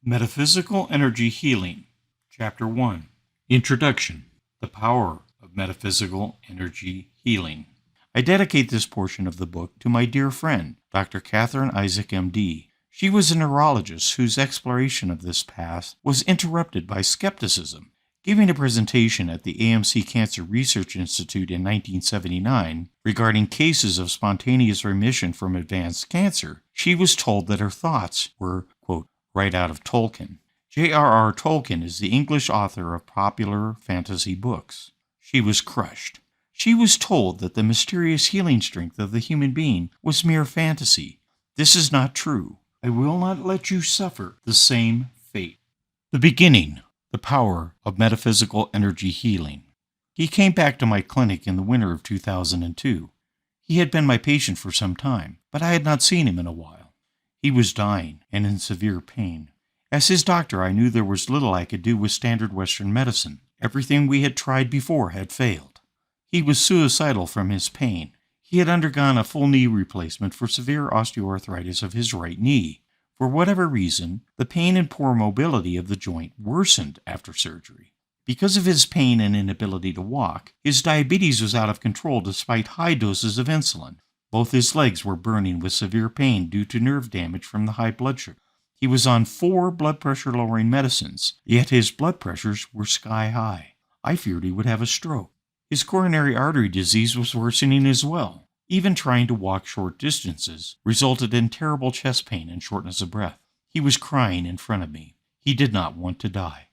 Metaphysical Energy Healing, Chapter 1, Introduction, The Power of Metaphysical Energy Healing. I dedicate this portion of the book to my dear friend, Dr. Catherine Isaac, M.D. She was a neurologist whose exploration of this path was interrupted by skepticism. Giving a presentation at the AMC Cancer Research Institute in 1979 regarding cases of spontaneous remission from advanced cancer, she was told that her thoughts were, quote, right out of Tolkien. J.R.R. Tolkien is the English author of popular fantasy books. She was crushed. She was told that the mysterious healing strength of the human being was mere fantasy. This is not true. I will not let you suffer the same fate. The beginning, the power of metaphysical energy healing. He came back to my clinic in the winter of 2002. He had been my patient for some time, but I had not seen him in a while. He was dying and in severe pain. As his doctor, I knew there was little I could do with standard Western medicine. Everything we had tried before had failed. He was suicidal from his pain. He had undergone a full knee replacement for severe osteoarthritis of his right knee. For whatever reason, the pain and poor mobility of the joint worsened after surgery. Because of his pain and inability to walk, his diabetes was out of control despite high doses of insulin. Both his legs were burning with severe pain due to nerve damage from the high blood sugar. He was on 4 blood pressure-lowering medicines, yet his blood pressures were sky high. I feared he would have a stroke. His coronary artery disease was worsening as well. Even trying to walk short distances resulted in terrible chest pain and shortness of breath. He was crying in front of me. He did not want to die.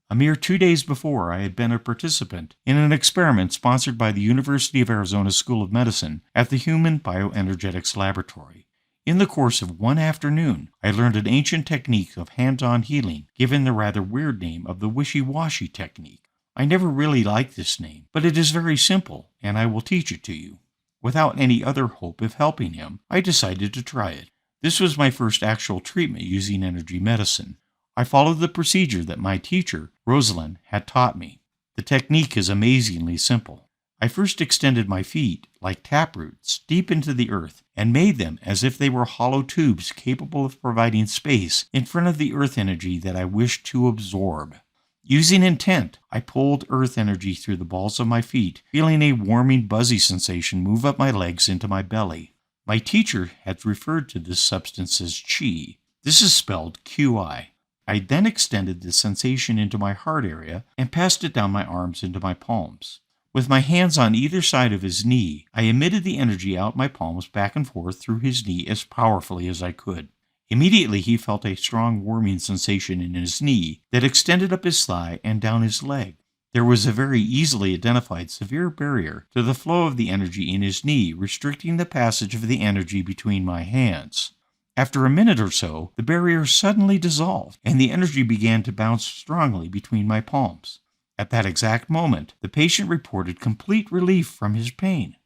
A mere 2 days before, I had been a participant in an experiment sponsored by the University of Arizona School of Medicine at the Human Bioenergetics Laboratory. In the course of one afternoon, I learned an ancient technique of hands-on healing, given the rather weird name of the wishy-washy technique. I never really liked this name, but it is very simple, and I will teach it to you. Without any other hope of helping him, I decided to try it. This was my first actual treatment using energy medicine. I followed the procedure that my teacher, Rosalind, had taught me. The technique is amazingly simple. I first extended my feet, like taproots, deep into the earth and made them as if they were hollow tubes capable of providing space in front of the earth energy that I wished to absorb. Using intent, I pulled earth energy through the balls of my feet, feeling a warming, buzzy sensation move up my legs into my belly. My teacher had referred to this substance as chi. This is spelled Qi. I then extended the sensation into my heart area and passed it down my arms into my palms. With my hands on either side of his knee, I emitted the energy out my palms back and forth through his knee as powerfully as I could. Immediately he felt a strong warming sensation in his knee that extended up his thigh and down his leg. There was a very easily identified severe barrier to the flow of the energy in his knee, restricting the passage of the energy between my hands. After a minute or so, the barrier suddenly dissolved, and the energy began to bounce strongly between my palms. At that exact moment, the patient reported complete relief from his pain.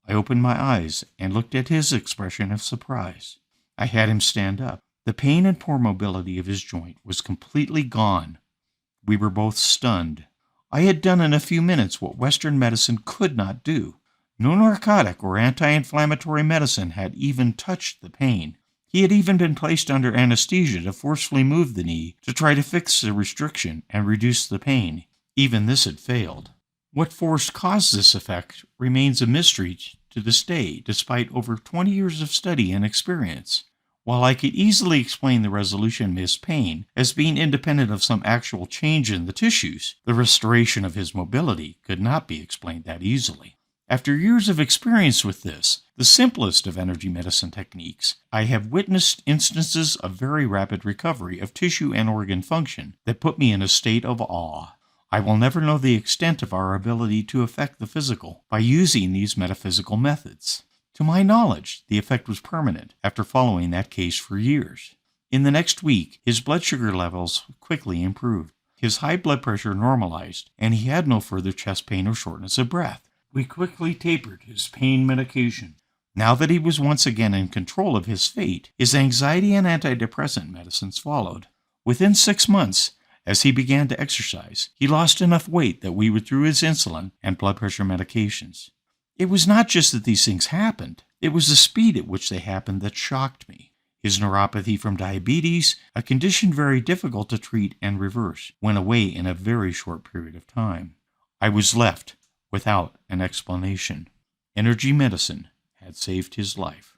I opened my eyes and looked at his expression of surprise. I had him stand up. The pain and poor mobility of his joint was completely gone. We were both stunned. I had done in a few minutes what Western medicine could not do. No narcotic or anti-inflammatory medicine had even touched the pain. He had even been placed under anesthesia to forcefully move the knee to try to fix the restriction and reduce the pain. Even this had failed. What force caused this effect remains a mystery to this day, despite over 20 years of study and experience. While I could easily explain the resolution of his pain as being independent of some actual change in the tissues, the restoration of his mobility could not be explained that easily. After years of experience with this, the simplest of energy medicine techniques, I have witnessed instances of very rapid recovery of tissue and organ function that put me in a state of awe. I will never know the extent of our ability to affect the physical by using these metaphysical methods. To my knowledge, the effect was permanent after following that case for years. In the next week, his blood sugar levels quickly improved. His high blood pressure normalized, and he had no further chest pain or shortness of breath. We quickly tapered his pain medication. Now that he was once again in control of his fate, his anxiety and antidepressant medicines followed. Within 6 months, as he began to exercise, he lost enough weight that we withdrew his insulin and blood pressure medications. It was not just that these things happened. It was the speed at which they happened that shocked me. His neuropathy from diabetes, a condition very difficult to treat and reverse, went away in a very short period of time. I was left without an explanation. Energy medicine had saved his life.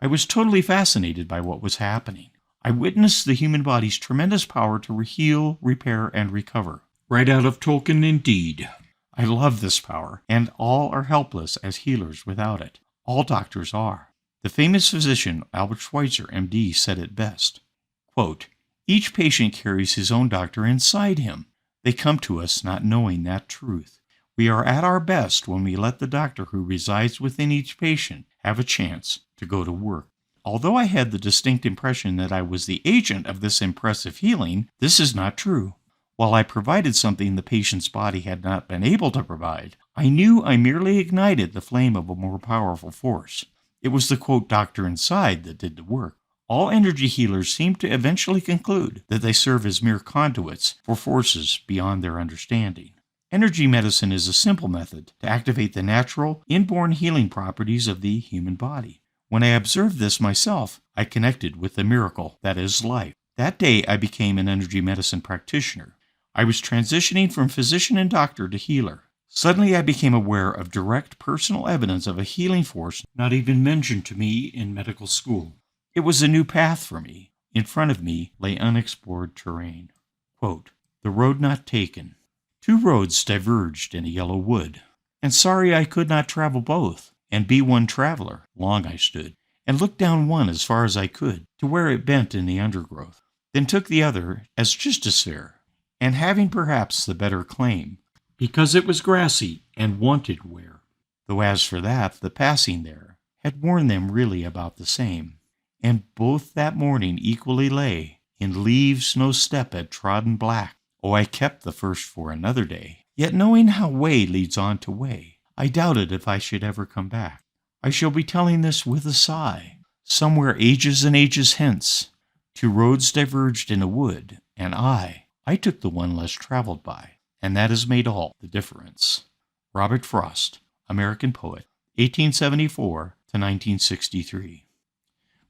I was totally fascinated by what was happening. I witnessed the human body's tremendous power to heal, repair, and recover. Right out of Tolkien indeed. I love this power, and all are helpless as healers without it. All doctors are. The famous physician Albert Schweitzer, MD, said it best. Quote, "Each patient carries his own doctor inside him. They come to us not knowing that truth. We are at our best when we let the doctor who resides within each patient have a chance to go to work." Although I had the distinct impression that I was the agent of this impressive healing, this is not true. While I provided something the patient's body had not been able to provide, I knew I merely ignited the flame of a more powerful force. It was the, quote, doctor inside that did the work. All energy healers seem to eventually conclude that they serve as mere conduits for forces beyond their understanding. Energy medicine is a simple method to activate the natural, inborn healing properties of the human body. When I observed this myself, I connected with the miracle that is life. That day, I became an energy medicine practitioner. I was transitioning from physician and doctor to healer. Suddenly, I became aware of direct personal evidence of a healing force not even mentioned to me in medical school. It was a new path for me. In front of me lay unexplored terrain. Quote, "The road not taken. 2 roads diverged in a yellow wood, and sorry I could not travel both, and be one traveler. Long I stood, and looked down one as far as I could, to where it bent in the undergrowth, then took the other as just as fair, and having perhaps the better claim, because it was grassy and wanted wear. Though as for that, the passing there had worn them really about the same, and both that morning equally lay, in leaves no step had trodden black. Oh, I kept the first for another day, yet knowing how way leads on to way, I doubted if I should ever come back. I shall be telling this with a sigh. Somewhere ages and ages hence, 2 roads diverged in a wood, and I took the one less traveled by, and that has made all the difference." Robert Frost, American poet, 1874 to 1963.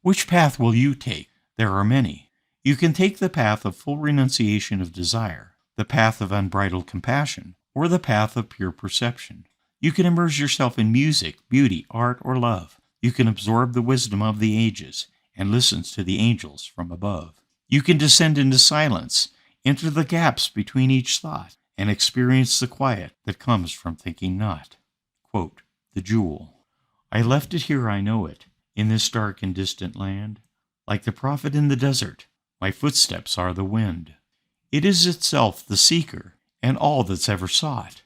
Which path will you take? There are many. You can take the path of full renunciation of desire, the path of unbridled compassion, or the path of pure perception. You can immerse yourself in music, beauty, art, or love. You can absorb the wisdom of the ages and listen to the angels from above. You can descend into silence, enter the gaps between each thought, and experience the quiet that comes from thinking not. Quote, "The jewel. I left it here, I know it, in this dark and distant land. Like the prophet in the desert, my footsteps are the wind. It is itself the seeker, and all that's ever sought.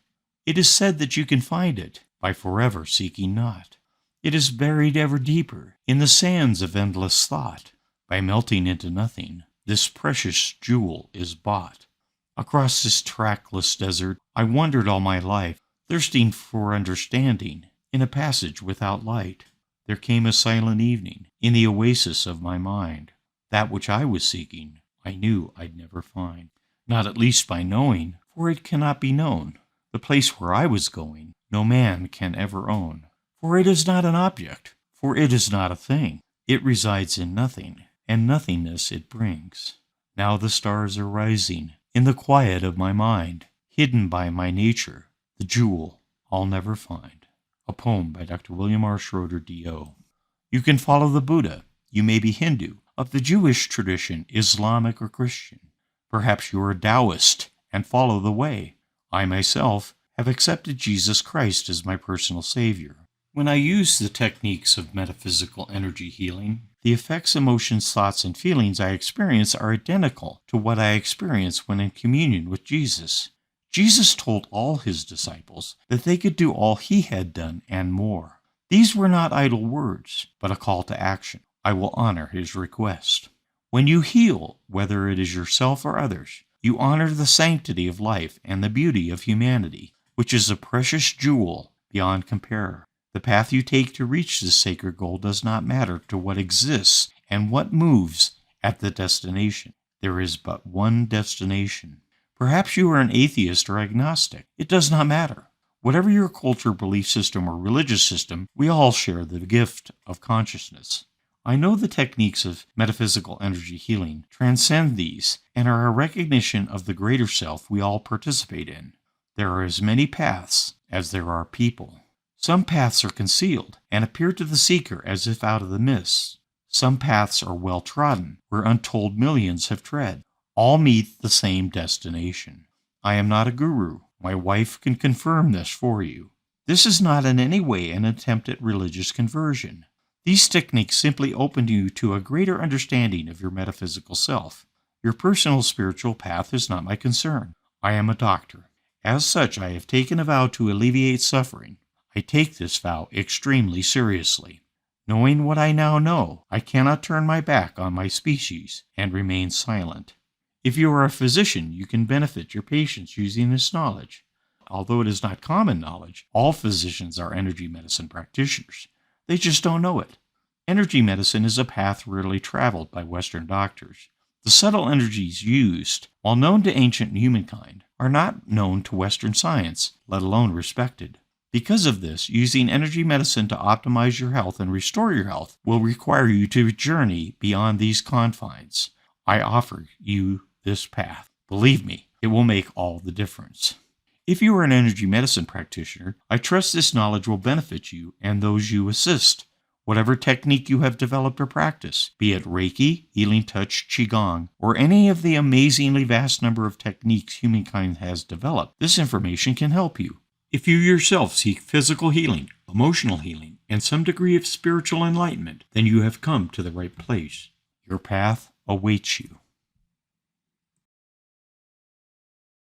It is said that you can find it by forever seeking not. It is buried ever deeper in the sands of endless thought. By melting into nothing, this precious jewel is bought. Across this trackless desert, I wandered all my life, thirsting for understanding, in a passage without light. There came a silent evening, in the oasis of my mind. That which I was seeking, I knew I'd never find. Not at least by knowing, for it cannot be known. The place where I was going, no man can ever own. For it is not an object, for it is not a thing. It resides in nothing, and nothingness it brings. Now the stars are rising, in the quiet of my mind, hidden by my nature, the jewel I'll never find." A poem by Dr. William R. Schroeder, D.O. You can follow the Buddha. You may be Hindu, of the Jewish tradition, Islamic, or Christian. Perhaps you are a Taoist and follow the way. I myself have accepted Jesus Christ as my personal Savior. When I use the techniques of metaphysical energy healing, the effects, emotions, thoughts, and feelings I experience are identical to what I experience when in communion with Jesus. Jesus told all his disciples that they could do all he had done and more. These were not idle words, but a call to action. I will honor his request. When you heal, whether it is yourself or others, you honor the sanctity of life and the beauty of humanity, which is a precious jewel beyond compare. The path you take to reach this sacred goal does not matter to what exists and what moves at the destination. There is but one destination. Perhaps you are an atheist or agnostic. It does not matter. Whatever your culture, belief system, or religious system, we all share the gift of consciousness. I know the techniques of metaphysical energy healing transcend these and are a recognition of the greater self we all participate in. There are as many paths as there are people. Some paths are concealed and appear to the seeker as if out of the mist. Some paths are well trodden, where untold millions have tread. All meet the same destination. I am not a guru. My wife can confirm this for you. This is not in any way an attempt at religious conversion. These techniques simply open you to a greater understanding of your metaphysical self. Your personal spiritual path is not my concern. I am a doctor. As such, I have taken a vow to alleviate suffering. I take this vow extremely seriously. Knowing what I now know, I cannot turn my back on my species and remain silent. If you are a physician, you can benefit your patients using this knowledge. Although it is not common knowledge, all physicians are energy medicine practitioners. They just don't know it. Energy medicine is a path rarely traveled by Western doctors. The subtle energies used, while known to ancient humankind, are not known to Western science, let alone respected. Because of this, using energy medicine to optimize your health and restore your health will require you to journey beyond these confines. I offer you this path. Believe me, it will make all the difference. If you are an energy medicine practitioner, I trust this knowledge will benefit you and those you assist. Whatever technique you have developed or practiced, be it Reiki, Healing Touch, Qigong, or any of the amazingly vast number of techniques humankind has developed, this information can help you. If you yourself seek physical healing, emotional healing, and some degree of spiritual enlightenment, then you have come to the right place. Your path awaits you.